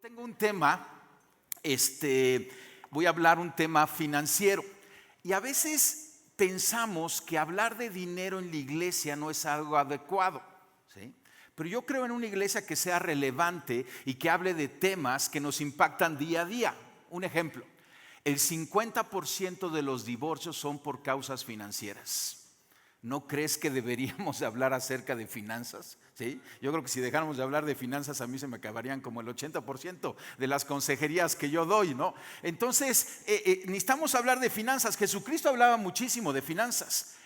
tengo un tema, voy a hablar un tema financiero. Y a veces pensamos que hablar de dinero en la iglesia no es algo adecuado, ¿sí? Pero yo creo en una iglesia que sea relevante y que hable de temas que nos impactan día a día. Un ejemplo, el 50% de los divorcios son por causas financieras. ¿No crees que deberíamos hablar acerca de finanzas? ¿Sí? Yo creo que si dejáramos de hablar de finanzas, a mí se me acabarían como el 80% de las consejerías que yo doy, ¿no? Entonces, necesitamos hablar de finanzas. Jesucristo hablaba muchísimo de finanzas.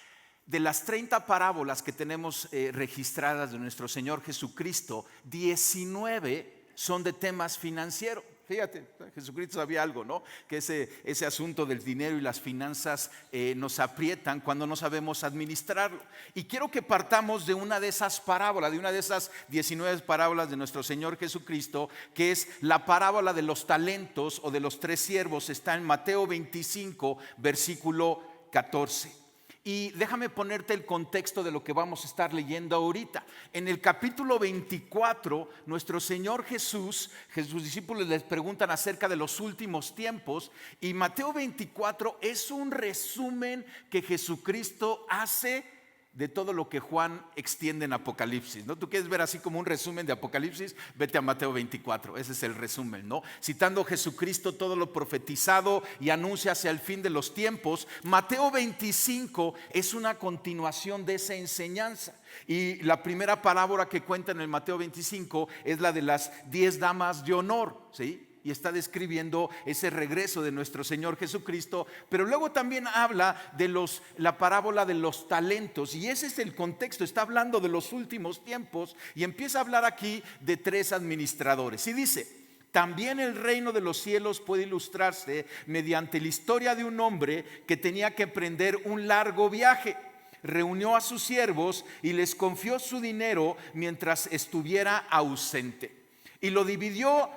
De las 30 parábolas que tenemos registradas de nuestro Señor Jesucristo, 19 son de temas financieros. Fíjate, Jesucristo sabía algo, ¿no? Que ese asunto del dinero y las finanzas nos aprietan cuando no sabemos administrarlo. Y quiero que partamos de una de esas parábolas, de una de esas 19 parábolas de nuestro Señor Jesucristo, que es la parábola de los talentos o de los 3 siervos. Está en Mateo 25, versículo 14. Y déjame ponerte el contexto de lo que vamos a estar leyendo ahorita. En el capítulo 24, nuestro Señor Jesús, sus discípulos les preguntan acerca de los últimos tiempos. Y Mateo 24 es un resumen que Jesucristo hace de todo lo que Juan extiende en Apocalipsis, ¿no? Tú quieres ver así como un resumen de Apocalipsis, vete a Mateo 24, ese es el resumen, ¿no? Citando Jesucristo todo lo profetizado y anuncia hacia el fin de los tiempos. Mateo 25 es una continuación de esa enseñanza. Y la primera parábola que cuenta en el Mateo 25 es la de las 10 damas de honor, ¿sí? Y está describiendo ese regreso de nuestro Señor Jesucristo. Pero luego también habla de la parábola de los talentos. Y ese es el contexto, está hablando de los últimos tiempos. Y empieza a hablar aquí de 3 administradores. Y dice: también el reino de los cielos puede ilustrarse mediante la historia de un hombre que tenía que emprender un largo viaje. Reunió a sus siervos y les confió su dinero mientras estuviera ausente. Y lo dividió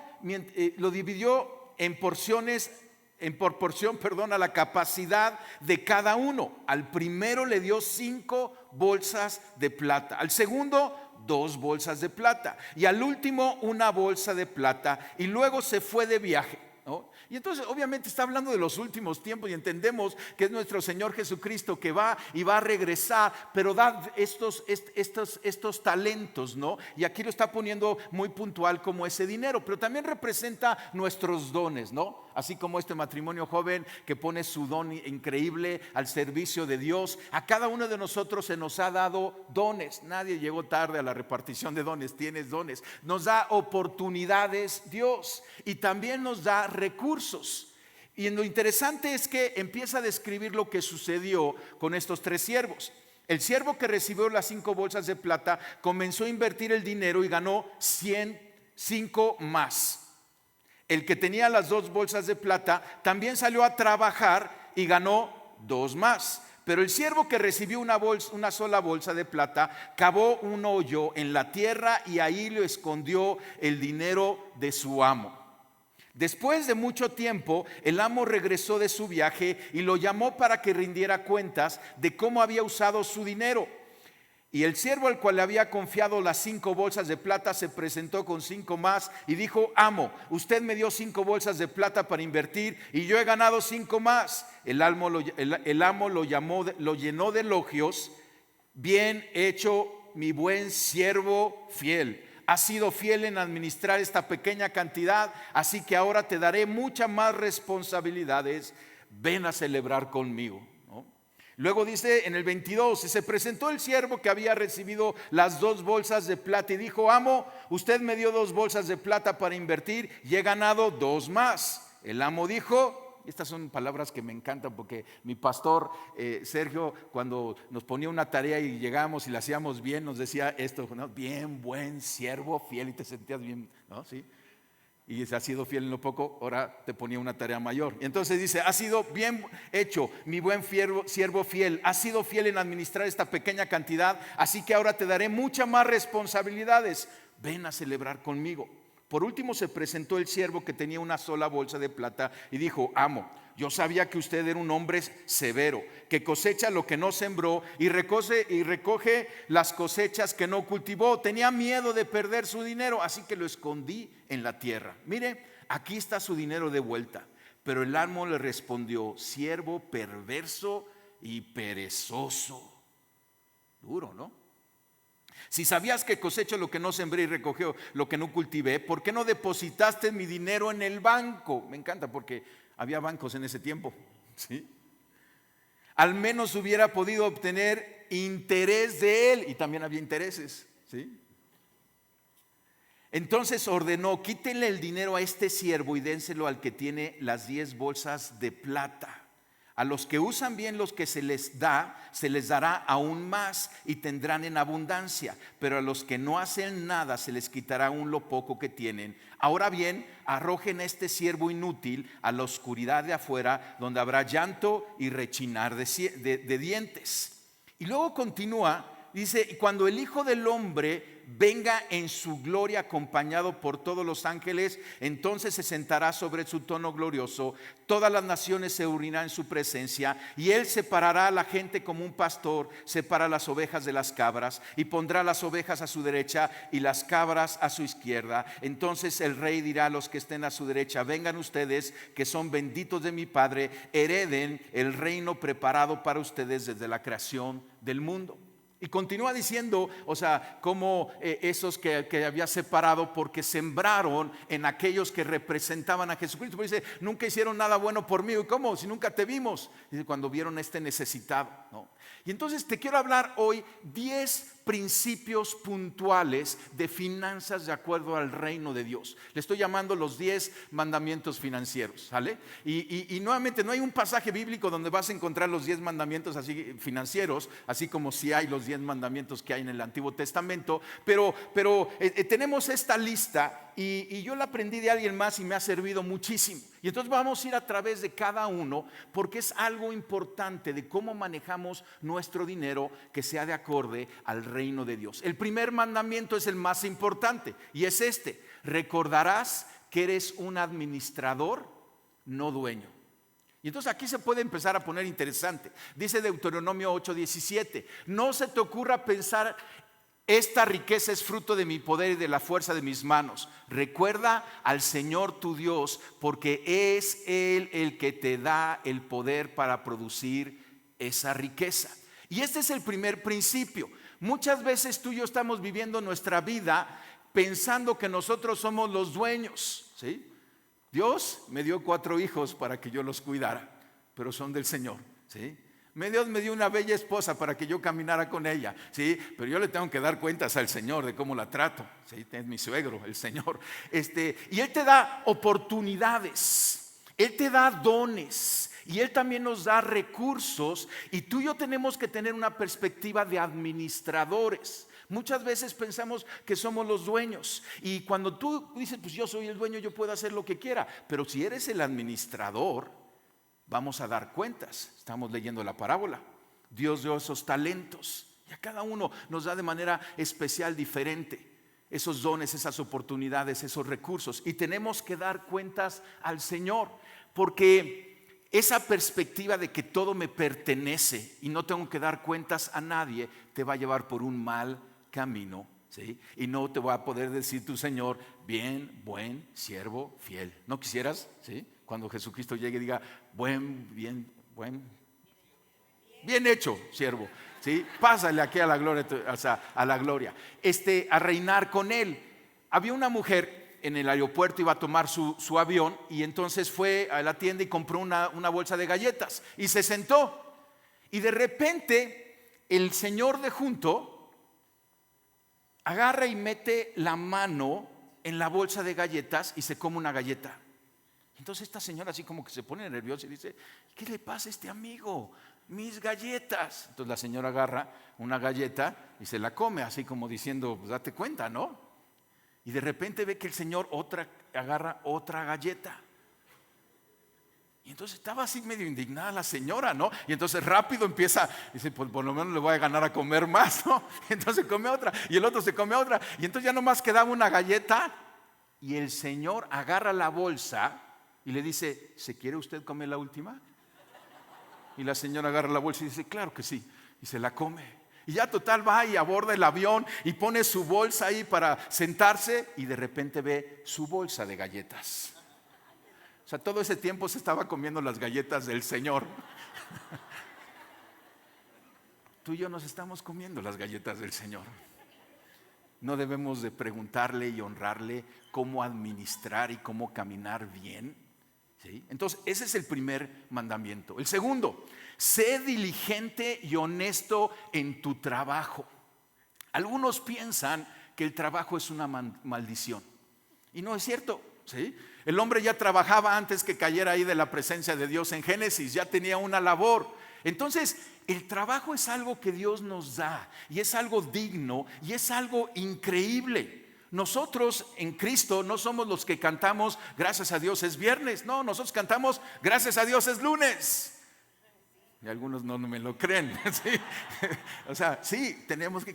en porciones, en proporción, a la capacidad de cada uno. Al primero le dio 5 bolsas de plata, al segundo 2 bolsas de plata y al último 1 bolsa de plata, y luego se fue de viaje, ¿no? Y entonces obviamente está hablando de los últimos tiempos y entendemos que es nuestro Señor Jesucristo que va y va a regresar, pero da estos talentos, ¿no? Y aquí lo está poniendo muy puntual como ese dinero, pero también representa nuestros dones, ¿no? Así como este matrimonio joven que pone su don increíble al servicio de Dios. A cada uno de nosotros se nos ha dado dones. Nadie llegó tarde a la repartición de dones. Tienes dones. Nos da oportunidades Dios, y también nos da recursos. Y lo interesante es que empieza a describir lo que sucedió con estos 3 siervos. El siervo que recibió las 5 bolsas de plata comenzó a invertir el dinero y ganó 105 más. El que tenía las 2 bolsas de plata también salió a trabajar y ganó 2 más. Pero el siervo que recibió una sola bolsa de plata cavó un hoyo en la tierra y ahí lo escondió el dinero de su amo. Después de mucho tiempo, el amo regresó de su viaje y lo llamó para que rindiera cuentas de cómo había usado su dinero. Y el siervo al cual le había confiado las 5 bolsas de plata se presentó con 5 más y dijo: amo, usted me dio 5 bolsas de plata para invertir y yo he ganado 5 más. El amo lo llenó de elogios. Bien hecho, mi buen siervo fiel. Has sido fiel en administrar esta pequeña cantidad, así que ahora te daré muchas más responsabilidades. Ven a celebrar conmigo. Luego dice en el 22: y se presentó el siervo que había recibido las 2 bolsas de plata y dijo: amo, usted me dio 2 bolsas de plata para invertir y he ganado 2 más. El amo dijo, estas son palabras que me encantan porque mi pastor Sergio, cuando nos ponía una tarea y llegábamos y la hacíamos bien, nos decía esto, ¿no? Bien, buen siervo fiel, y te sentías bien, ¿no? Sí. Y has sido fiel en lo poco, ahora te ponía una tarea mayor. Y entonces dice: has sido bien hecho, mi buen siervo fiel. Has sido fiel en administrar esta pequeña cantidad, así que ahora te daré muchas más responsabilidades. Ven a celebrar conmigo. Por último se presentó el siervo que tenía una sola bolsa de plata y dijo: amo, yo sabía que usted era un hombre severo, que cosecha lo que no sembró y recoge las cosechas que no cultivó. Tenía miedo de perder su dinero, así que lo escondí en la tierra. Mire, aquí está su dinero de vuelta. Pero el amo le respondió: siervo perverso y perezoso. Duro, ¿no? Si sabías que cosecho lo que no sembré y recogió lo que no cultivé, ¿por qué no depositaste mi dinero en el banco? Me encanta porque había bancos en ese tiempo, ¿sí? Al menos hubiera podido obtener interés de él, y también había intereses, ¿sí? Entonces ordenó: quítenle el dinero a este siervo y dénselo al que tiene las 10 bolsas de plata. A los que usan bien los que se les dará aún más y tendrán en abundancia, pero a los que no hacen nada se les quitará aún lo poco que tienen. Ahora bien, arrojen a este siervo inútil a la oscuridad de afuera, donde habrá llanto y rechinar de dientes. Y luego continúa, dice: y cuando el Hijo del Hombre venga en su gloria acompañado por todos los ángeles, entonces se sentará sobre su trono glorioso. Todas las naciones se unirán en su presencia, y él separará a la gente como un pastor separa las ovejas de las cabras, y pondrá las ovejas a su derecha y las cabras a su izquierda. Entonces el rey dirá a los que estén a su derecha: vengan ustedes, que son benditos de mi Padre, hereden el reino preparado para ustedes desde la creación del mundo. Y continúa diciendo, o sea, como esos que había separado porque sembraron en aquellos que representaban a Jesucristo. Pero dice: nunca hicieron nada bueno por mí. ¿Y cómo? Si nunca te vimos. Dice: cuando vieron a este necesitado, ¿no? Y entonces te quiero hablar hoy 10 principios puntuales de finanzas de acuerdo al reino de Dios. Le estoy llamando los 10 mandamientos financieros, ¿sale? Y nuevamente no hay un pasaje bíblico donde vas a encontrar los 10 mandamientos así financieros, así como si hay los 10 mandamientos que hay en el Antiguo Testamento, pero tenemos esta lista y yo la aprendí de alguien más y me ha servido muchísimo. Y entonces vamos a ir a través de cada uno, porque es algo importante de cómo manejamos nuestro dinero que sea de acorde al reino de Dios. El primer mandamiento es el más importante y es este: recordarás que eres un administrador, no dueño. Y entonces aquí se puede empezar a poner interesante. Dice Deuteronomio 8:17: no se te ocurra pensar: esta riqueza es fruto de mi poder y de la fuerza de mis manos. Recuerda al Señor tu Dios, porque es Él el que te da el poder para producir esa riqueza. Y este es el primer principio. Muchas veces tú y yo estamos viviendo nuestra vida pensando que nosotros somos los dueños, ¿sí? Dios me dio 4 hijos para que yo los cuidara, pero son del Señor, ¿sí? Dios me dio una bella esposa para que yo caminara con ella, ¿sí? Pero yo le tengo que dar cuentas al Señor de cómo la trato, ¿sí? Es mi suegro, el Señor. Y Él te da oportunidades, Él te da dones, y Él también nos da recursos. Y tú y yo tenemos que tener una perspectiva de administradores. Muchas veces pensamos que somos los dueños, y cuando tú dices: pues yo soy el dueño, yo puedo hacer lo que quiera. Pero si eres el administrador, vamos a dar cuentas. Estamos leyendo la parábola. Dios dio esos talentos y a cada uno nos da de manera especial, diferente, esos dones, esas oportunidades, esos recursos, y tenemos que dar cuentas al Señor, porque esa perspectiva de que todo me pertenece y no tengo que dar cuentas a nadie te va a llevar por un mal camino, ¿sí? Y no te va a poder decir tu Señor: bien, buen siervo fiel. ¿No quisieras, sí? Cuando Jesucristo llegue, diga: bien hecho, siervo, ¿sí? Pásale aquí a la gloria, o sea, a la gloria, a reinar con Él. Había una mujer en el aeropuerto, iba a tomar su avión, y entonces fue a la tienda y compró una bolsa de galletas y se sentó. Y de repente el señor de junto agarra y mete la mano en la bolsa de galletas y se come una galleta. Entonces esta señora así como que se pone nerviosa y dice: ¿qué le pasa a este amigo? Mis galletas. Entonces la señora agarra una galleta y se la come, así como diciendo: pues date cuenta, ¿no? Y de repente ve que el señor agarra otra galleta. Y entonces estaba así medio indignada la señora, ¿no? Y entonces rápido empieza, dice: pues por lo menos le voy a ganar a comer más, ¿no? Entonces come otra, y el otro se come otra, y entonces ya nomás quedaba una galleta. Y el señor agarra la bolsa y le dice, ¿se quiere usted comer la última? Y la señora agarra la bolsa y dice, claro que sí, y se la come. Y ya total va y aborda el avión y pone su bolsa ahí para sentarse y de repente ve su bolsa de galletas. O sea, todo ese tiempo se estaba comiendo las galletas del Señor. Tú y yo nos estamos comiendo las galletas del Señor. No debemos de preguntarle y honrarle cómo administrar y cómo caminar bien, ¿sí? Entonces, ese es el primer mandamiento. El segundo, sé diligente y honesto en tu trabajo. Algunos piensan que el trabajo es una maldición. Y no es cierto, ¿sí? El hombre ya trabajaba antes que cayera ahí de la presencia de Dios en Génesis, ya tenía una labor. Entonces, el trabajo es algo que Dios nos da y es algo digno y es algo increíble. Nosotros en Cristo no somos los que cantamos gracias a Dios es viernes, no, nosotros cantamos gracias a Dios es lunes. Y algunos no me lo creen, ¿sí? O sea, sí, tenemos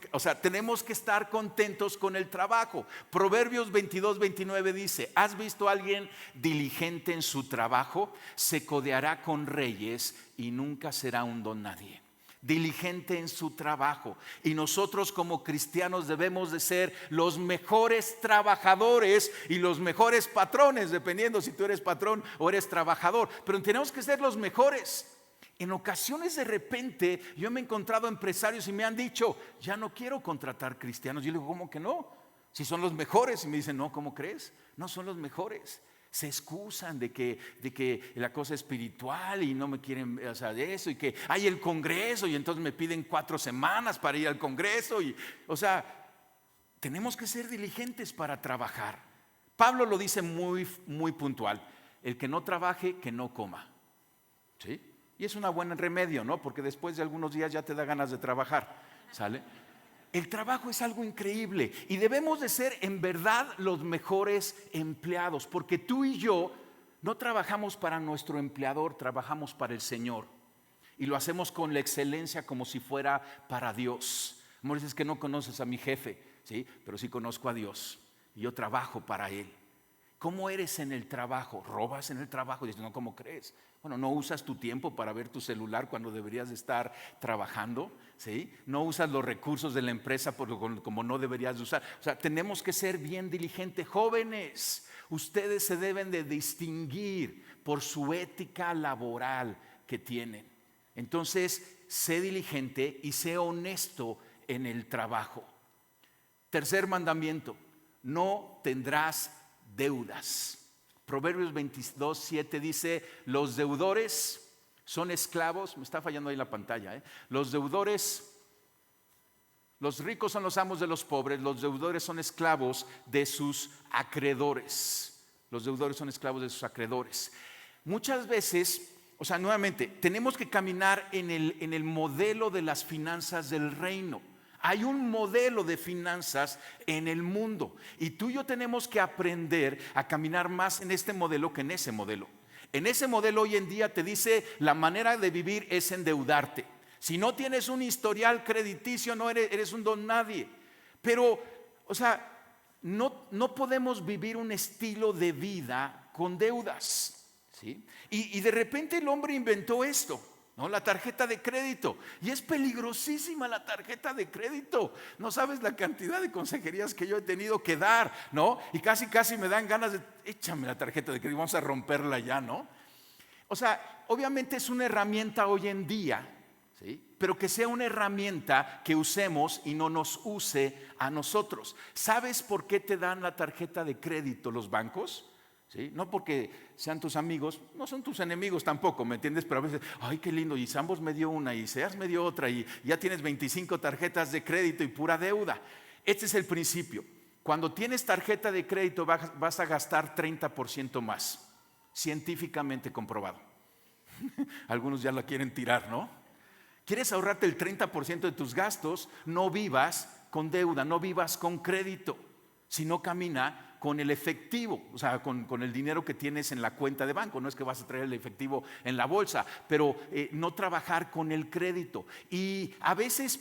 que estar contentos con el trabajo. Proverbios 22-29 dice, ¿has visto a alguien diligente en su trabajo? Se codeará con reyes y nunca será un don nadie. Diligente en su trabajo. Y nosotros como cristianos debemos de ser los mejores trabajadores y los mejores patrones, dependiendo si tú eres patrón o eres trabajador. Pero tenemos que ser los mejores. En ocasiones de repente yo me he encontrado empresarios y me han dicho, ya no quiero contratar cristianos. Yo le digo, ¿cómo que no? Si son los mejores. Y me dicen, no, ¿cómo crees? No son los mejores. Se excusan de que la cosa espiritual y no me quieren, o sea, de eso, y que hay el congreso y entonces me piden 4 semanas para ir al congreso. O sea, tenemos que ser diligentes para trabajar. Pablo lo dice muy, muy puntual. El que no trabaje, que no coma. ¿Sí? Y es un buen remedio, ¿no? Porque después de algunos días ya te da ganas de trabajar, ¿sale? El trabajo es algo increíble y debemos de ser en verdad los mejores empleados, porque tú y yo no trabajamos para nuestro empleador, trabajamos para el Señor y lo hacemos con la excelencia como si fuera para Dios. Amor, dices que no conoces a mi jefe, ¿sí? Pero sí conozco a Dios y yo trabajo para Él. ¿Cómo eres en el trabajo? ¿Robas en el trabajo? Dices, no, ¿cómo crees? Bueno, ¿no usas tu tiempo para ver tu celular cuando deberías de estar trabajando? ¿Sí? ¿No usas los recursos de la empresa como no deberías de usar? O sea, tenemos que ser bien diligentes. Jóvenes, ustedes se deben de distinguir por su ética laboral que tienen. Entonces, sé diligente y sé honesto en el trabajo. Tercer mandamiento, no tendrás deudas. Proverbios 22:7 dice, los deudores son esclavos. Me está fallando ahí la pantalla, Los deudores, los ricos son los amos de los pobres, los deudores son esclavos de sus acreedores. Los deudores son esclavos de sus acreedores. Muchas veces, o sea, nuevamente, tenemos que caminar en el modelo de las finanzas del reino. Hay un modelo de finanzas en el mundo y tú y yo tenemos que aprender a caminar más en este modelo que en ese modelo. En ese modelo hoy en día te dice la manera de vivir es endeudarte. Si no tienes un historial crediticio no eres un don nadie. Pero, o sea, no podemos vivir un estilo de vida con deudas, ¿sí? Y de repente el hombre inventó esto, ¿no? La tarjeta de crédito. Y es peligrosísima la tarjeta de crédito. No sabes la cantidad de consejerías que yo he tenido que dar, ¿no? Y casi me dan ganas de, échame la tarjeta de crédito, vamos a romperla ya, ¿no? O sea, obviamente es una herramienta hoy en día, ¿sí? Pero que sea una herramienta que usemos y no nos use a nosotros. ¿Sabes por qué te dan la tarjeta de crédito los bancos? ¿Sí? No porque sean tus amigos, no son tus enemigos tampoco, ¿me entiendes? Pero a veces, ay, qué lindo, y Sambos me dio una y Seas me dio otra y ya tienes 25 tarjetas de crédito y pura deuda. Este es el principio. Cuando tienes tarjeta de crédito vas a gastar 30% más, científicamente comprobado. Algunos ya la quieren tirar, ¿no? ¿Quieres ahorrarte el 30% de tus gastos? No vivas con deuda, no vivas con crédito. Si no, camina con el efectivo, o sea, con el dinero que tienes en la cuenta de banco. No es que vas a traer el efectivo en la bolsa, pero no trabajar con el crédito. Y a veces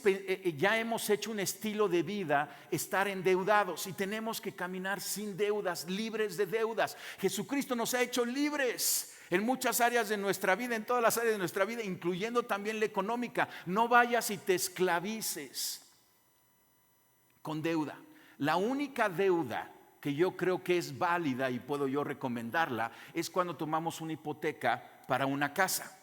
ya hemos hecho un estilo de vida, estar endeudados, y tenemos que caminar sin deudas, libres de deudas. Jesucristo nos ha hecho libres en muchas áreas de nuestra vida, en todas las áreas de nuestra vida, incluyendo también la económica. No vayas y te esclavices con deuda. La única deuda que yo creo que es válida y puedo yo recomendarla es cuando tomamos una hipoteca para una casa.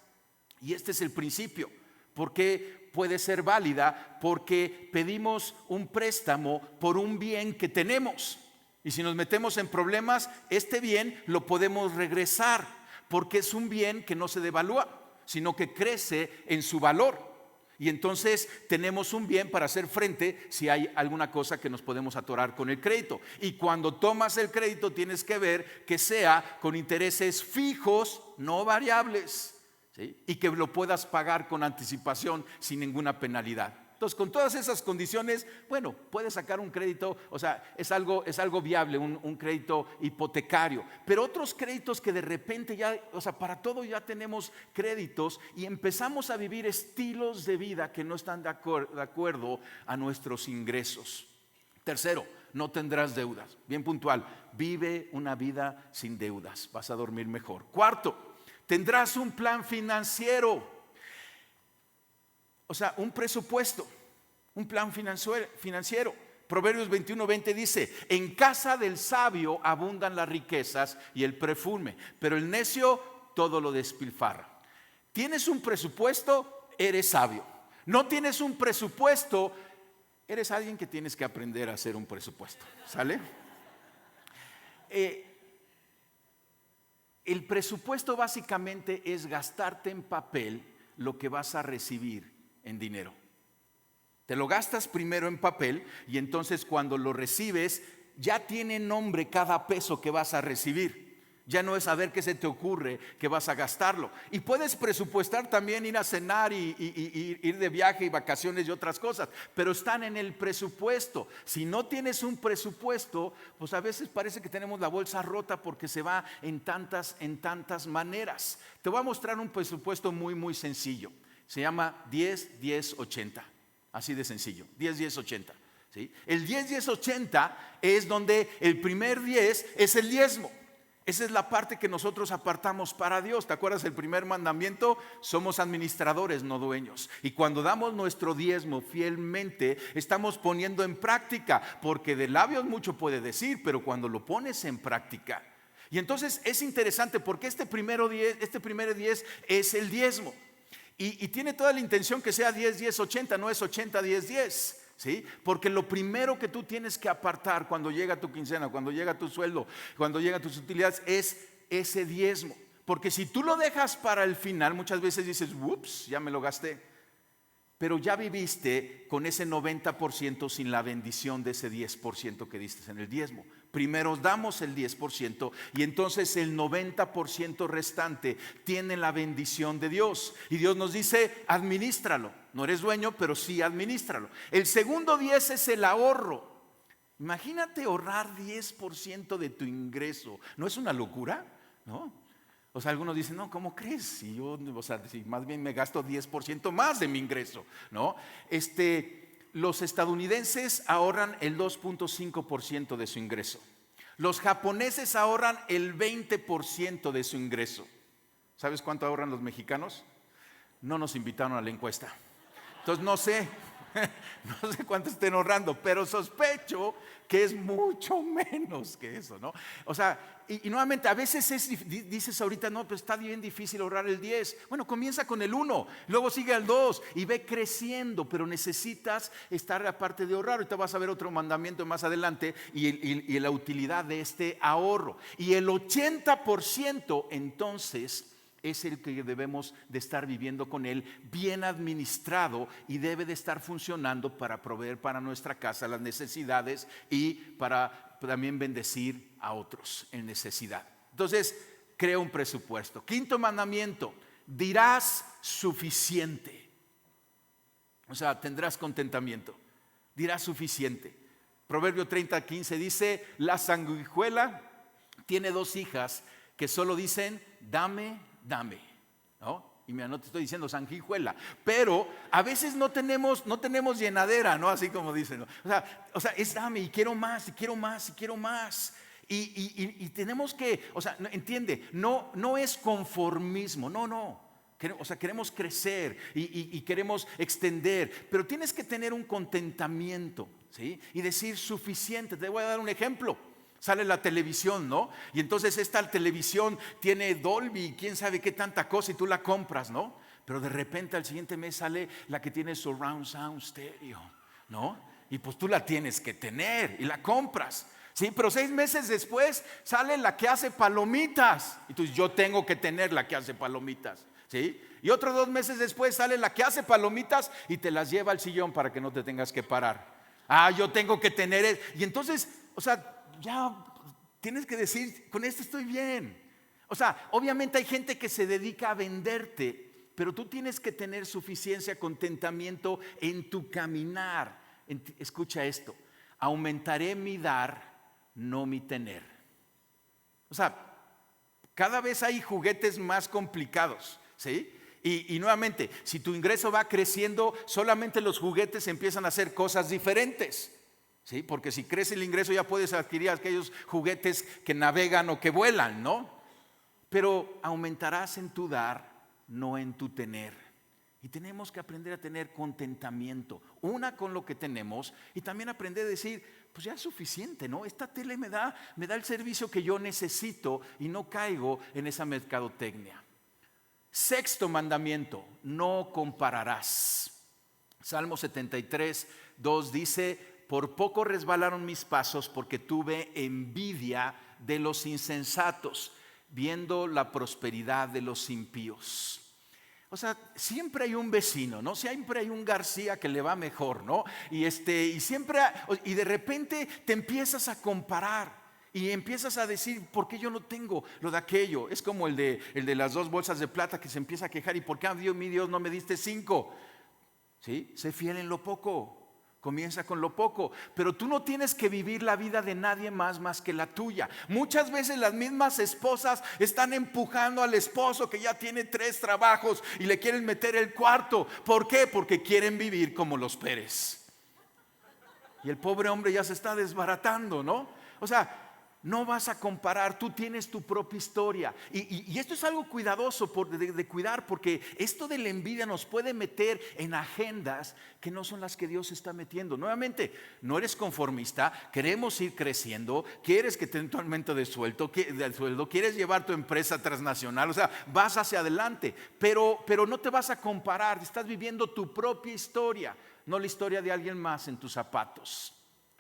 Y este es el principio. ¿Por qué puede ser válida? Porque pedimos un préstamo por un bien que tenemos. Y si nos metemos en problemas, este bien lo podemos regresar, porque es un bien que no se devalúa, sino que crece en su valor. Y entonces tenemos un bien para hacer frente si hay alguna cosa que nos podemos atorar con el crédito. Y cuando tomas el crédito tienes que ver que sea con intereses fijos, no variables, ¿sí? Y que lo puedas pagar con anticipación sin ninguna penalidad. Entonces, con todas esas condiciones, bueno, puedes sacar un crédito, o sea, es algo viable, un crédito hipotecario. Pero otros créditos que de repente ya, o sea, para todo ya tenemos créditos y empezamos a vivir estilos de vida que no están de acuerdo a nuestros ingresos. Tercero, no tendrás deudas. Bien puntual, vive una vida sin deudas, vas a dormir mejor. Cuarto, tendrás un plan financiero. O sea, un presupuesto, un plan financiero. Proverbios 21:20 dice: en casa del sabio abundan las riquezas y el perfume, pero el necio todo lo despilfarra. ¿Tienes un presupuesto? Eres sabio. ¿No tienes un presupuesto? Eres alguien que tienes que aprender a hacer un presupuesto. ¿Sale? El presupuesto básicamente es gastarte en papel lo que vas a recibir en dinero. Te lo gastas primero en papel y entonces cuando lo recibes ya tiene nombre cada peso que vas a recibir. Ya no es a ver qué se te ocurre que vas a gastarlo. Y puedes presupuestar también ir a cenar y ir de viaje y vacaciones y otras cosas, pero están en el presupuesto. Si no tienes un presupuesto, pues a veces parece que tenemos la bolsa rota porque se va en tantas maneras. Te voy a mostrar un presupuesto muy sencillo. Se llama 10-10-80, así de sencillo, 10-10-80, ¿sí? El 10-10-80 es donde el primer 10 es el diezmo. Esa es la parte que nosotros apartamos para Dios. ¿Te acuerdas el primer mandamiento? Somos administradores, no dueños. Y cuando damos nuestro diezmo fielmente, estamos poniendo en práctica, porque de labios mucho puede decir, pero cuando lo pones en práctica. Y entonces es interesante porque este primer 10 es el diezmo. Y tiene toda la intención que sea 10-10-80, no es 80-10-10, ¿sí? Porque lo primero que tú tienes que apartar cuando llega tu quincena, cuando llega tu sueldo, cuando llegan tus utilidades, es ese diezmo. Porque si tú lo dejas para el final, muchas veces dices, ups, ya me lo gasté. Pero ya viviste con ese 90% sin la bendición de ese 10% que diste en el diezmo. Primero damos el 10% y entonces el 90% restante tiene la bendición de Dios. Y Dios nos dice, administralo. No eres dueño, pero sí administralo. El segundo 10 es el ahorro. Imagínate ahorrar 10% de tu ingreso. ¿No es una locura? ¿No? O sea, algunos dicen, no, ¿cómo crees? Si yo, o sea, si más bien me gasto 10% más de mi ingreso, ¿no? Los estadounidenses ahorran el 2.5% de su ingreso. Los japoneses ahorran el 20% de su ingreso. ¿Sabes cuánto ahorran los mexicanos? No nos invitaron a la encuesta. Entonces no sé cuánto estén ahorrando, pero sospecho que es mucho menos que eso, ¿no? O sea, y nuevamente a veces dices ahorita, no, pues está bien difícil ahorrar el 10. Bueno, comienza con el 1, luego sigue al 2 y ve creciendo, pero necesitas estar aparte de ahorrar. Ahorita vas a ver otro mandamiento más adelante y la utilidad de este ahorro. Y el 80% entonces es el que debemos de estar viviendo con él, bien administrado, y debe de estar funcionando para proveer para nuestra casa las necesidades y para también bendecir a otros en necesidad. Entonces, crea un presupuesto. Quinto mandamiento, dirás suficiente. O sea, tendrás contentamiento, dirás suficiente. Proverbio 30:15 dice: la sanguijuela tiene 2 hijas que solo dicen dame, dame, ¿no? Y mira, no te estoy diciendo sanguijuela, pero a veces no tenemos llenadera, ¿no? Así como dicen, ¿no? O sea, es dame y quiero más, y quiero más, y quiero más. Y tenemos que, o sea, entiende, no es conformismo, no. O sea, queremos crecer y queremos extender, pero tienes que tener un contentamiento, ¿sí? Y decir suficiente. Te voy a dar un ejemplo. Sale la televisión, ¿no? Y entonces esta televisión tiene Dolby, quién sabe qué tanta cosa, y tú la compras, ¿no? Pero de repente al siguiente mes sale la que tiene Surround Sound Stereo, ¿no? Y pues tú la tienes que tener y la compras. Sí, pero 6 meses después sale la que hace palomitas. Entonces yo tengo que tener la que hace palomitas, ¿sí? Y otros 2 meses después sale la que hace palomitas y te las lleva al sillón para que no te tengas que parar. Yo tengo que tener. Y entonces, o sea, ya tienes que decir, con esto estoy bien. O sea, obviamente hay gente que se dedica a venderte, pero tú tienes que tener suficiencia, contentamiento en tu caminar. Escucha esto: aumentaré mi dar, no mi tener. O sea, cada vez hay juguetes más complicados, ¿sí? Y nuevamente, si tu ingreso va creciendo, solamente los juguetes empiezan a hacer cosas diferentes, ¿sí? Porque si crece el ingreso ya puedes adquirir aquellos juguetes que navegan o que vuelan, ¿no? Pero aumentarás en tu dar, no en tu tener. Y tenemos que aprender a tener contentamiento, con lo que tenemos, y también aprender a decir, pues ya es suficiente, ¿no? Esta tele me da el servicio que yo necesito y no caigo en esa mercadotecnia. 6º mandamiento: no compararás. Salmo 73:2 dice: por poco resbalaron mis pasos, porque tuve envidia de los insensatos, viendo la prosperidad de los impíos. O sea, siempre hay un vecino, ¿no? Siempre hay un García que le va mejor, ¿no? Y de repente te empiezas a comparar y empiezas a decir, ¿por qué yo no tengo lo de aquello? Es como el de las 2 bolsas de plata, que se empieza a quejar: ¿y por qué, mi Dios, no me diste 5? ¿Sí? Sé fiel en lo poco. Comienza con lo poco, pero tú no tienes que vivir la vida de nadie más que la tuya. Muchas veces las mismas esposas están empujando al esposo que ya tiene 3 trabajos y le quieren meter el 4. ¿Por qué? Porque quieren vivir como los Pérez. Y el pobre hombre ya se está desbaratando, ¿no? O sea, no vas a comparar, tú tienes tu propia historia. Y esto es algo cuidadoso de cuidar, porque esto de la envidia nos puede meter en agendas que no son las que Dios está metiendo. Nuevamente, no eres conformista, queremos ir creciendo, quieres que te den tu aumento de sueldo, quieres llevar tu empresa transnacional, o sea, vas hacia adelante, pero no te vas a comparar, estás viviendo tu propia historia, no la historia de alguien más en tus zapatos.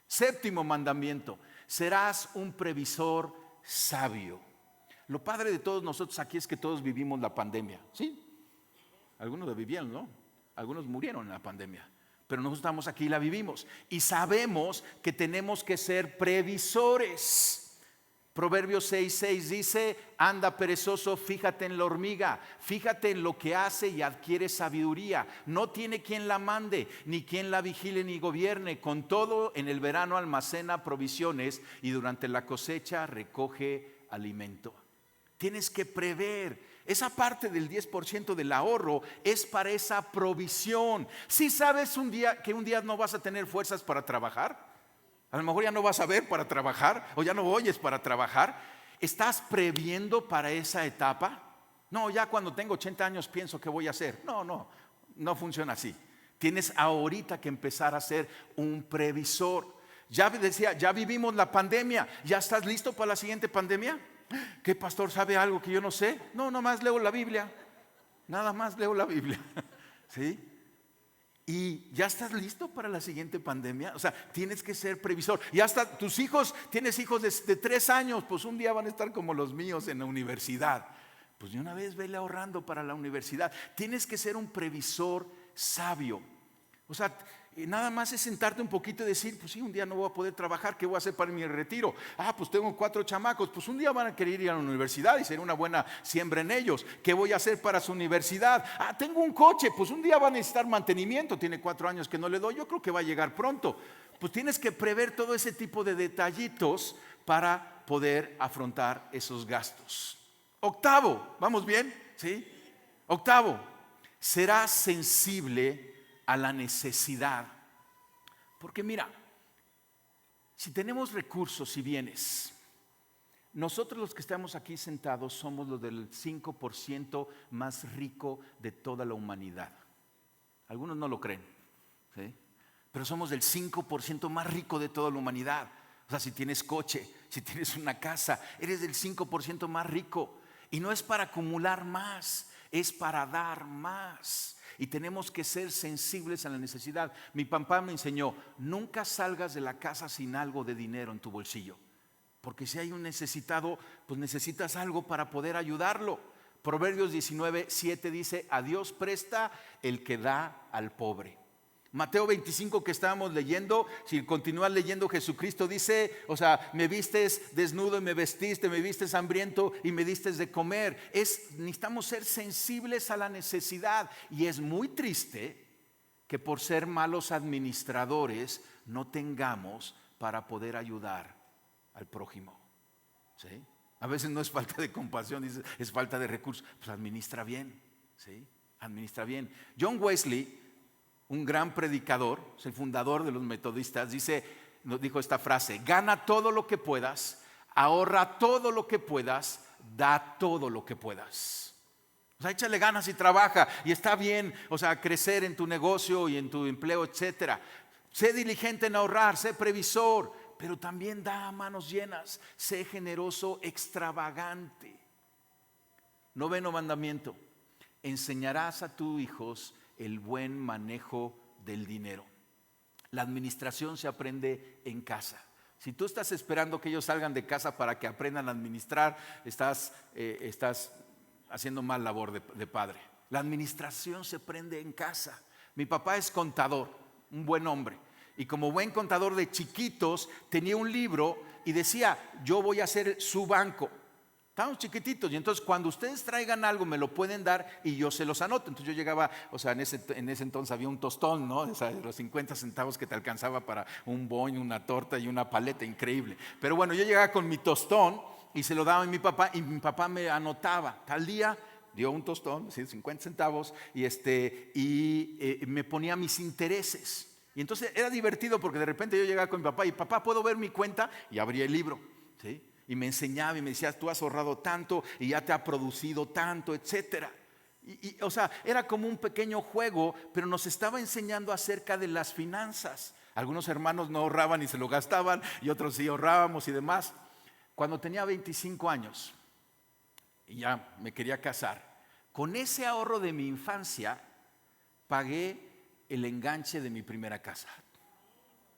7º mandamiento: serás un previsor sabio. Lo padre de todos nosotros aquí es que todos vivimos la pandemia, ¿sí? Algunos la vivieron, ¿no? Algunos murieron en la pandemia, pero nosotros estamos aquí y la vivimos. Y sabemos que tenemos que ser previsores. Proverbios 6:6 dice: anda perezoso, fíjate en la hormiga, fíjate en lo que hace y adquiere sabiduría. No tiene quien la mande, ni quien la vigile ni gobierne. Con todo, en el verano almacena provisiones y durante la cosecha recoge alimento. Tienes que prever. Esa parte del 10% del ahorro es para esa provisión. Si sabes que un día no vas a tener fuerzas para trabajar, a lo mejor ya no vas a ver para trabajar, o ya no oyes para trabajar, ¿estás previendo para esa etapa? No, ya cuando tengo 80 años pienso qué voy a hacer. No funciona así. Tienes ahorita que empezar a ser un previsor. Ya vivimos la pandemia. ¿Ya estás listo para la siguiente pandemia? ¿Qué pastor sabe algo que yo no sé? No, nomás leo la Biblia. Nada más leo la Biblia. ¿Sí? ¿Y ya estás listo para la siguiente pandemia? O sea, tienes que ser previsor. Y hasta tus hijos, tienes hijos de 3 años, pues un día van a estar como los míos en la universidad. Pues de una vez vele ahorrando para la universidad. Tienes que ser un previsor sabio. O sea, nada más es sentarte un poquito y decir, pues sí, un día no voy a poder trabajar, ¿qué voy a hacer para mi retiro? Pues tengo 4 chamacos, pues un día van a querer ir a la universidad y sería una buena siembra en ellos. ¿Qué voy a hacer para su universidad? Tengo un coche, pues un día van a necesitar mantenimiento, tiene 4 años que no le doy, yo creo que va a llegar pronto. pues tienes que prever todo ese tipo de detallitos para poder afrontar esos gastos. Octavo, ¿vamos bien? ¿Sí? Octavo, será sensible a la necesidad. Porque mira, si tenemos recursos y bienes, nosotros los que estamos aquí sentados somos los del 5% más rico de toda la humanidad. Algunos no lo creen, ¿sí? Pero somos del 5% más rico de toda la humanidad. O sea, si tienes coche, si tienes una casa, eres del 5% más rico. Y no es para acumular más, es para dar más. Y tenemos que ser sensibles a la necesidad. Mi papá me enseñó, nunca salgas de la casa sin algo de dinero en tu bolsillo. Porque si hay un necesitado, pues necesitas algo para poder ayudarlo. Proverbios 19:7 dice, a Dios presta el que da al pobre. Mateo 25 que estábamos leyendo, si continúas leyendo, Jesucristo dice, o sea, me vistes desnudo y me vistes hambriento y me diste de comer. Necesitamos ser sensibles a la necesidad. Y es muy triste que por ser malos administradores no tengamos para poder ayudar al prójimo, ¿sí? A veces no es falta de compasión, es falta de recursos. Pues administra bien, ¿sí? Administra bien. John Wesley, un gran predicador, es el fundador de los metodistas, nos dijo esta frase: gana todo lo que puedas, ahorra todo lo que puedas, da todo lo que puedas. O sea, échale ganas y trabaja, y está bien, o sea, crecer en tu negocio y en tu empleo, etcétera. Sé diligente en ahorrar, sé previsor, pero también da a manos llenas. Sé generoso, extravagante. Noveno mandamiento: enseñarás a tus hijos el buen manejo del dinero. La administración se aprende en casa. Si tú estás esperando que ellos salgan de casa para que aprendan a administrar, estás haciendo mal labor de padre. La administración se aprende en casa. Mi papá es contador, un buen hombre. Y como buen contador de chiquitos, tenía un libro y decía, yo voy a hacer su banco. Estábamos chiquititos y entonces cuando ustedes traigan algo me lo pueden dar y yo se los anoto. Entonces yo llegaba, o sea, en ese entonces había un tostón, ¿no? O sea, los 50 centavos que te alcanzaba para un boing, una torta y una paleta, increíble. Pero bueno, yo llegaba con mi tostón y se lo daba a mi papá y mi papá me anotaba. Tal día dio un tostón, 50 centavos y me ponía mis intereses. Y entonces era divertido porque de repente yo llegaba con mi papá y papá, ¿puedo ver mi cuenta? Y abría el libro, ¿sí? Y me enseñaba y me decía, tú has ahorrado tanto y ya te ha producido tanto, etcétera. O sea, era como un pequeño juego, pero nos estaba enseñando acerca de las finanzas. Algunos hermanos no ahorraban y se lo gastaban y otros sí ahorrábamos y demás. Cuando tenía 25 años y ya me quería casar, con ese ahorro de mi infancia pagué el enganche de mi primera casa.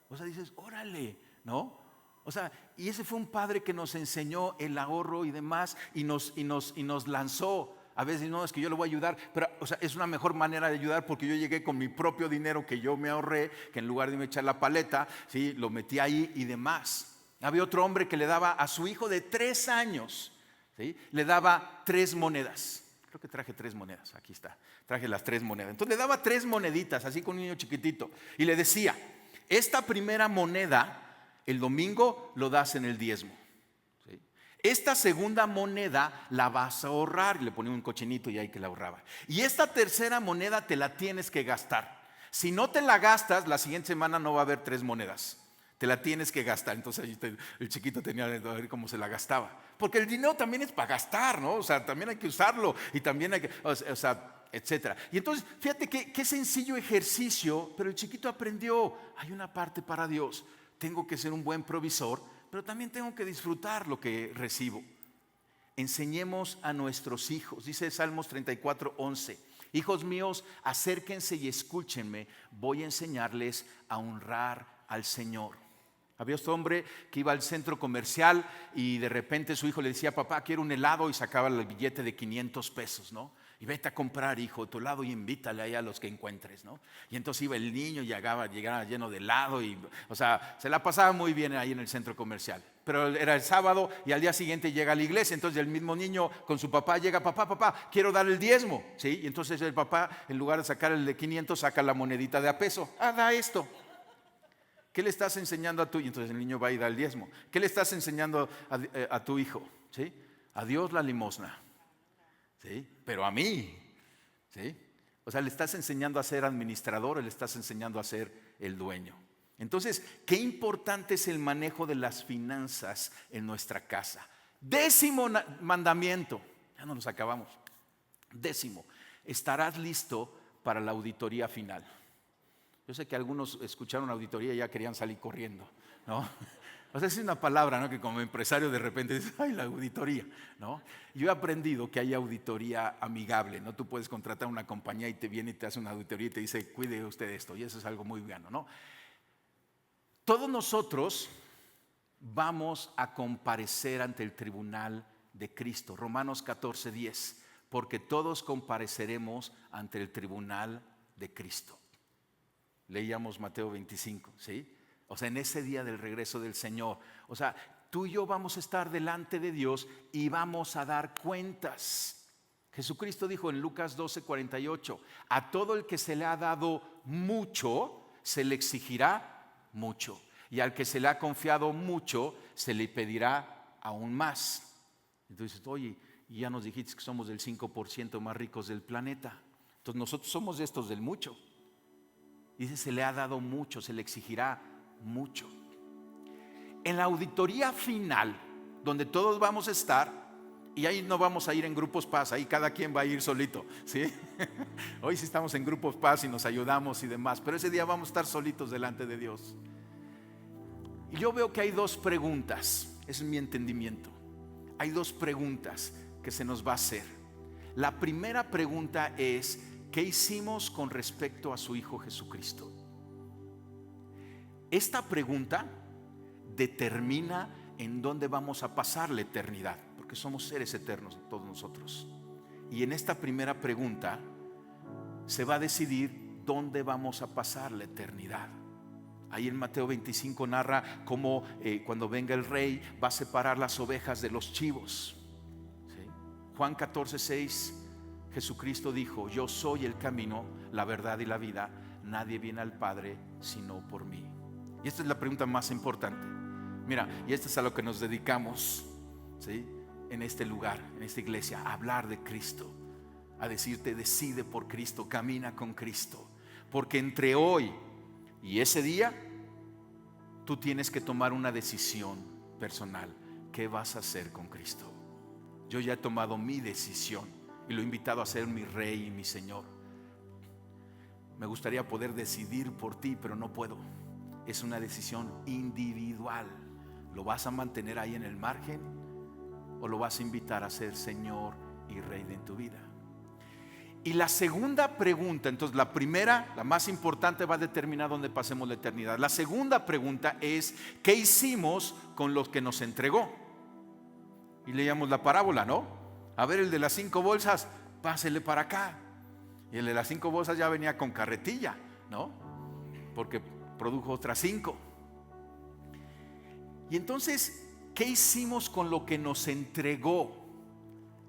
O sea, dices, órale, ¿no? O sea, y ese fue un padre que nos enseñó el ahorro y demás y nos lanzó. A veces no, es que yo le voy a ayudar, pero o sea, es una mejor manera de ayudar porque yo llegué con mi propio dinero que yo me ahorré, que en lugar de me echar la paleta, ¿sí? Lo metí ahí y demás. Había otro hombre que le daba a su hijo de 3 años, ¿sí? Le daba 3 monedas. Creo que traje 3 monedas, aquí está, traje las 3 monedas. Entonces le daba 3 moneditas, así con un niño chiquitito, y le decía, esta primera moneda el domingo lo das en el diezmo, ¿sí? Esta segunda moneda la vas a ahorrar, y le ponía un cochinito y ahí que la ahorraba. Y esta tercera moneda te la tienes que gastar. Si no te la gastas, la siguiente semana no va a haber 3 monedas. Te la tienes que gastar. Entonces el chiquito tenía que ver cómo se la gastaba. Porque el dinero también es para gastar, ¿no? O sea, también hay que usarlo y también hay que, o sea, etcétera. Y entonces, fíjate qué sencillo ejercicio, pero el chiquito aprendió, hay una parte para Dios. Tengo que ser un buen provisor, pero también tengo que disfrutar lo que recibo. Enseñemos a nuestros hijos, dice Salmos 34:11. Hijos míos, acérquense y escúchenme, voy a enseñarles a honrar al Señor. Había este hombre que iba al centro comercial y de repente su hijo le decía, papá, quiero un helado, y sacaba el billete de 500 pesos, ¿no? Y vete a comprar, hijo, tu helado y invítale ahí a los que encuentres, ¿no? Y entonces iba el niño y llegaba lleno de helado y, o sea, se la pasaba muy bien ahí en el centro comercial. Pero era el sábado y al día siguiente llega a la iglesia, entonces el mismo niño con su papá llega, papá, quiero dar el diezmo, ¿sí? Y entonces el papá, en lugar de sacar el de 500, saca la monedita de a peso. Da esto. ¿Qué le estás enseñando a tu hijo? Y entonces el niño va y da el diezmo. ¿Qué le estás enseñando a tu hijo? ¿Sí? A Dios la limosna. ¿Sí? Pero a mí. ¿Sí? O sea, le estás enseñando a ser administrador o le estás enseñando a ser el dueño. Entonces, qué importante es el manejo de las finanzas en nuestra casa. 10º mandamiento, ya no nos acabamos. 10º, estarás listo para la auditoría final. Yo sé que algunos escucharon auditoría y ya querían salir corriendo, ¿no? O sea, es una palabra, ¿no?, que como empresario de repente dices, ay, la auditoría, ¿no? Yo he aprendido que hay auditoría amigable, ¿no? Tú puedes contratar una compañía y te viene y te hace una auditoría y te dice, cuide usted esto, y eso es algo muy bueno, ¿no? Todos nosotros vamos a comparecer ante el tribunal de Cristo. Romanos 14:10, porque todos compareceremos ante el tribunal de Cristo. Leíamos Mateo 25, ¿sí? O sea, en ese día del regreso del Señor. O sea, tú y yo vamos a estar delante de Dios y vamos a dar cuentas. Jesucristo dijo en Lucas 12:48, a todo el que se le ha dado mucho, se le exigirá mucho. Y al que se le ha confiado mucho, se le pedirá aún más. Entonces, oye, y ya nos dijiste que somos del 5% más ricos del planeta. Entonces nosotros somos de estos del mucho. Dice, se le ha dado mucho, se le exigirá mucho. En la auditoría final, donde todos vamos a estar, y ahí no vamos a ir en grupos paz, ahí cada quien va a ir solito, ¿sí? Hoy sí estamos en grupos paz y nos ayudamos y demás, pero ese día vamos a estar solitos delante de Dios. Y yo veo que hay 2 preguntas, ese es mi entendimiento. Hay 2 preguntas que se nos va a hacer. La primera pregunta es, ¿qué hicimos con respecto a su Hijo Jesucristo? Esta pregunta determina en dónde vamos a pasar la eternidad, porque somos seres eternos todos nosotros. Y en esta primera pregunta se va a decidir dónde vamos a pasar la eternidad. Ahí en Mateo 25 narra cómo cuando venga el rey va a separar las ovejas de los chivos, ¿sí? Juan 14:6, Jesucristo dijo, yo soy el camino, la verdad y la vida, nadie viene al Padre sino por mí. Y esta es la pregunta más importante. Mira, y esto es a lo que nos dedicamos, ¿sí?, en este lugar, en esta iglesia, a hablar de Cristo, a decirte, decide por Cristo, camina con Cristo, porque entre hoy y ese día tú tienes que tomar una decisión personal. ¿Qué vas a hacer con Cristo? Yo ya he tomado mi decisión y lo he invitado a ser mi Rey y mi Señor. Me gustaría poder decidir por ti, pero no puedo. Es una decisión individual. ¿Lo vas a mantener ahí en el margen o lo vas a invitar a ser Señor y Rey de tu vida? Y la segunda pregunta, entonces la primera, la más importante, va a determinar dónde pasemos la eternidad. La segunda pregunta es, ¿qué hicimos con los que nos entregó? Y leíamos la parábola, ¿no? A ver, el de las 5 bolsas, pásele para acá. Y el de las 5 bolsas ya venía con carretilla, ¿no? Porque produjo otras 5. Y entonces, ¿qué hicimos con lo que nos entregó?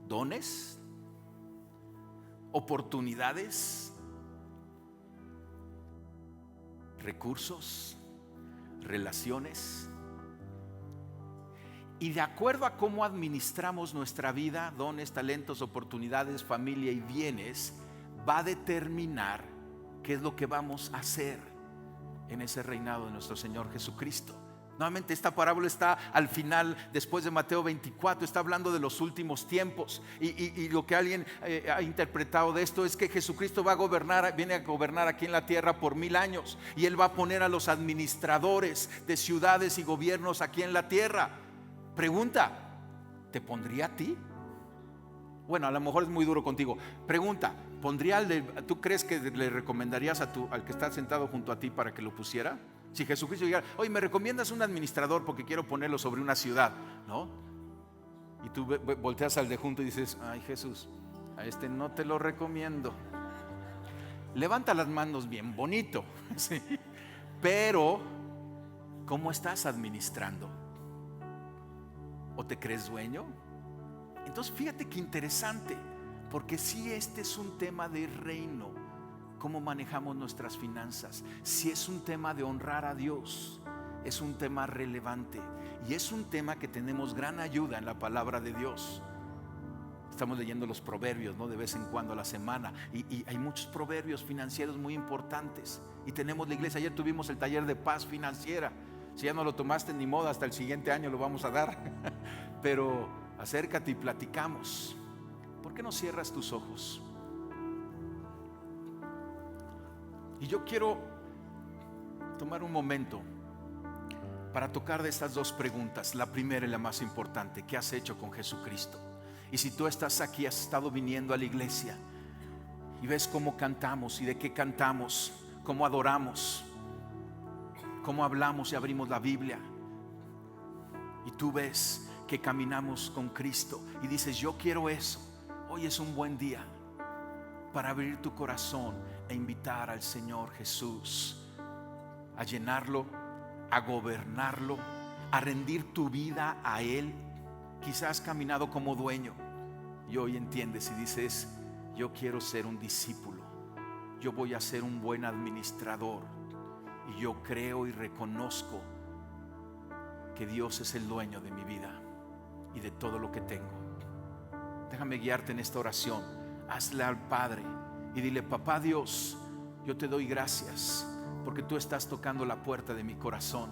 ¿Dones? ¿Oportunidades? ¿Recursos? ¿Relaciones? Y de acuerdo a cómo administramos nuestra vida, dones, talentos, oportunidades, familia y bienes, va a determinar qué es lo que vamos a hacer en ese reinado de nuestro Señor Jesucristo. Nuevamente, esta parábola está al final, después de Mateo 24, está hablando de los últimos tiempos. Y lo que alguien ha interpretado de esto es que Jesucristo va a gobernar, viene a gobernar aquí en la tierra por 1000 años. Y Él va a poner a los administradores de ciudades y gobiernos aquí en la tierra. Pregunta, ¿te pondría a ti? Bueno, a lo mejor es muy duro contigo. Pregunta, ¿tú crees que le recomendarías al que está sentado junto a ti para que lo pusiera? Si Jesucristo llegara, oye, ¿me recomiendas un administrador porque quiero ponerlo sobre una ciudad? ¿No? Y tú volteas al de junto y dices, ay, Jesús, a este no te lo recomiendo. Levanta las manos bien bonito, ¿sí? Pero ¿cómo estás administrando? ¿O te crees dueño? Entonces fíjate qué interesante, porque si este es un tema de reino, cómo manejamos nuestras finanzas. Si es un tema de honrar a Dios, es un tema relevante y es un tema que tenemos gran ayuda en la palabra de Dios. Estamos leyendo los proverbios, ¿no? De vez en cuando a la semana y hay muchos proverbios financieros muy importantes. Y tenemos la iglesia, ayer tuvimos el taller de paz financiera. Si ya no lo tomaste, ni modo, hasta el siguiente año lo vamos a dar. Pero acércate y platicamos. ¿Por qué no cierras tus ojos? Y yo quiero tomar un momento para tocar de estas dos preguntas. La primera y la más importante: ¿qué has hecho con Jesucristo? Y si tú estás aquí, has estado viniendo a la iglesia y ves cómo cantamos y de qué cantamos, cómo adoramos, cómo hablamos y abrimos la Biblia, y tú ves que caminamos con Cristo y dices: yo quiero eso. Hoy es un buen día para abrir tu corazón e invitar al Señor Jesús a llenarlo, a gobernarlo, a rendir tu vida a Él. Quizás has caminado como dueño y hoy entiendes y dices: yo quiero ser un discípulo, yo voy a ser un buen administrador, y yo creo y reconozco que Dios es el dueño de mi vida y de todo lo que tengo. Déjame guiarte en esta oración. Hazle al Padre y dile: papá Dios, yo te doy gracias porque tú estás tocando la puerta de mi corazón.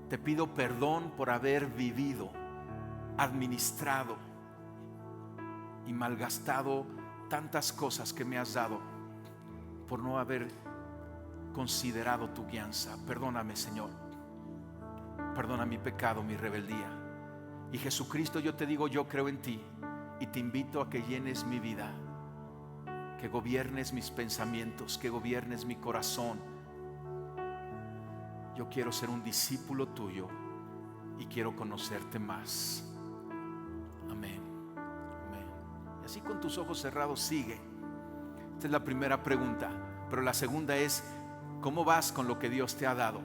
Te pido perdón por haber vivido, administrado y malgastado tantas cosas que me has dado, por no haber considerado tu guianza. Perdóname, Señor. Perdona mi pecado, mi rebeldía. Y Jesucristo, yo te digo: yo creo en ti y te invito a que llenes mi vida, que gobiernes mis pensamientos, que gobiernes mi corazón. Yo quiero ser un discípulo tuyo y quiero conocerte más. Amén. Amén. Y así con tus ojos cerrados sigue. Esta es la primera pregunta. Pero la segunda es: ¿cómo vas con lo que Dios te ha dado?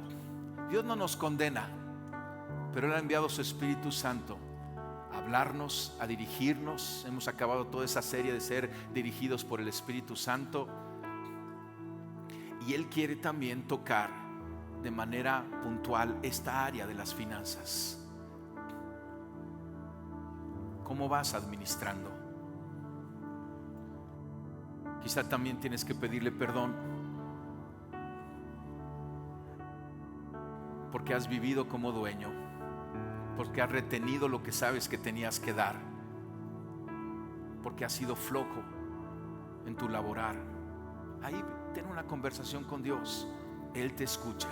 Dios no nos condena, pero Él ha enviado su Espíritu Santo a hablarnos, a dirigirnos. Hemos acabado toda esa serie de ser dirigidos por el Espíritu Santo, y Él quiere también tocar de manera puntual esta área de las finanzas. ¿Cómo vas administrando? Quizá también tienes que pedirle perdón porque has vivido como dueño, porque has retenido lo que sabes que tenías que dar, porque has sido flojo en tu laborar. Ahí ten una conversación con Dios. Él te escucha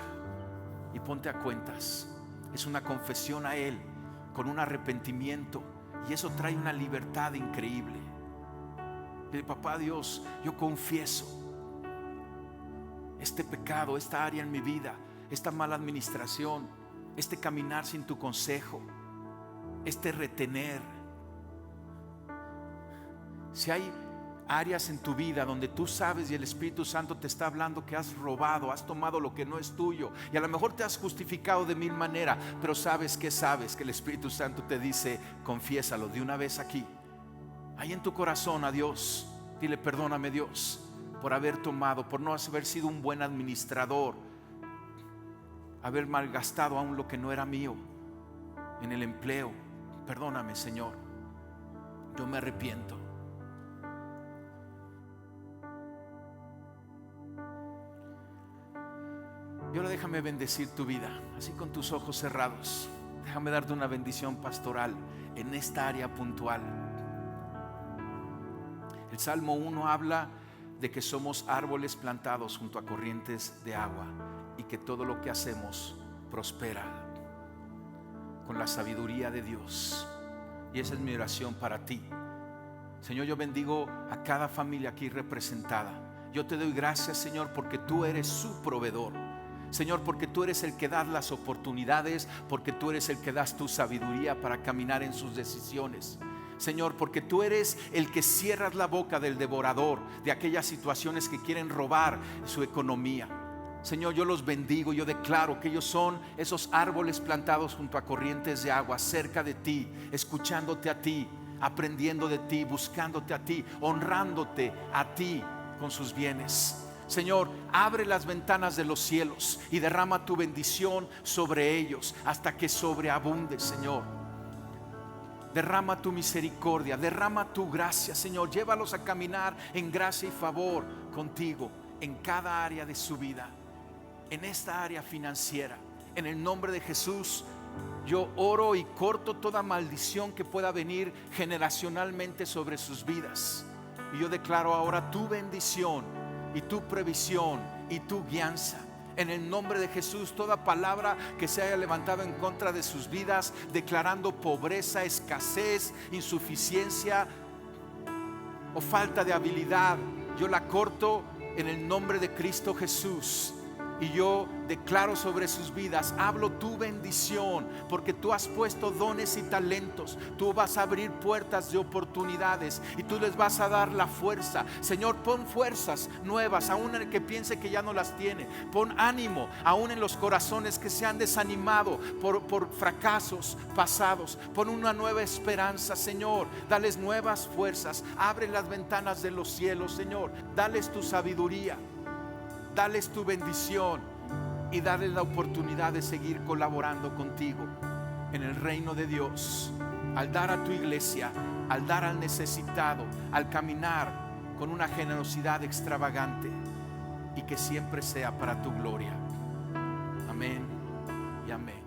y ponte a cuentas. Es una confesión a Él con un arrepentimiento, y eso trae una libertad increíble. Dile: papá Dios, yo confieso este pecado, esta área en mi vida, esta mala administración, este caminar sin tu consejo, este retener. Si hay áreas en tu vida donde tú sabes y el Espíritu Santo te está hablando que has robado, has tomado lo que no es tuyo, y a lo mejor te has justificado de mil maneras, pero sabes que el Espíritu Santo te dice: confiésalo de una vez aquí, ahí en tu corazón, a Dios. Dile: perdóname, Dios, por haber tomado, por no haber sido un buen administrador, haber malgastado aún lo que no era mío en el empleo. Perdóname, Señor, yo me arrepiento. Y ahora déjame bendecir tu vida, así con tus ojos cerrados. Déjame darte una bendición pastoral en esta área puntual. El Salmo 1 habla de que somos árboles plantados junto a corrientes de agua y que todo lo que hacemos prospera con la sabiduría de Dios. Y esa es mi oración para ti. Señor, yo bendigo a cada familia aquí representada. Yo te doy gracias, Señor, porque tú eres su proveedor. Señor, porque tú eres el que das las oportunidades, porque tú eres el que das tu sabiduría para caminar en sus decisiones. Señor, porque tú eres el que cierras la boca del devorador, de aquellas situaciones que quieren robar su economía. Señor, yo los bendigo, yo declaro que ellos son esos árboles plantados junto a corrientes de agua, cerca de ti, escuchándote a ti, aprendiendo de ti, buscándote a ti, honrándote a ti con sus bienes. Señor, abre las ventanas de los cielos y derrama tu bendición sobre ellos hasta que sobreabunde, Señor. Derrama tu misericordia, derrama tu gracia, Señor. Llévalos a caminar en gracia y favor contigo en cada área de su vida, en esta área financiera. En el nombre de Jesús, yo oro y corto toda maldición que pueda venir generacionalmente sobre sus vidas. Y yo declaro ahora tu bendición y tu previsión y tu guianza. En el nombre de Jesús, toda palabra que se haya levantado en contra de sus vidas, declarando pobreza, escasez, insuficiencia o falta de habilidad, yo la corto en el nombre de Cristo Jesús. Y yo declaro sobre sus vidas, hablo tu bendición, porque tú has puesto dones y talentos. Tú vas a abrir puertas de oportunidades y tú les vas a dar la fuerza. Señor, pon fuerzas nuevas, aún en el que piense que ya no las tiene. Pon ánimo, aún en los corazones que se han desanimado por fracasos pasados. Pon una nueva esperanza, Señor. Dales nuevas fuerzas. Abre las ventanas de los cielos, Señor. Dales tu sabiduría. Dales tu bendición y darles la oportunidad de seguir colaborando contigo en el reino de Dios, al dar a tu iglesia, al dar al necesitado, al caminar con una generosidad extravagante, y que siempre sea para tu gloria. Amén y amén.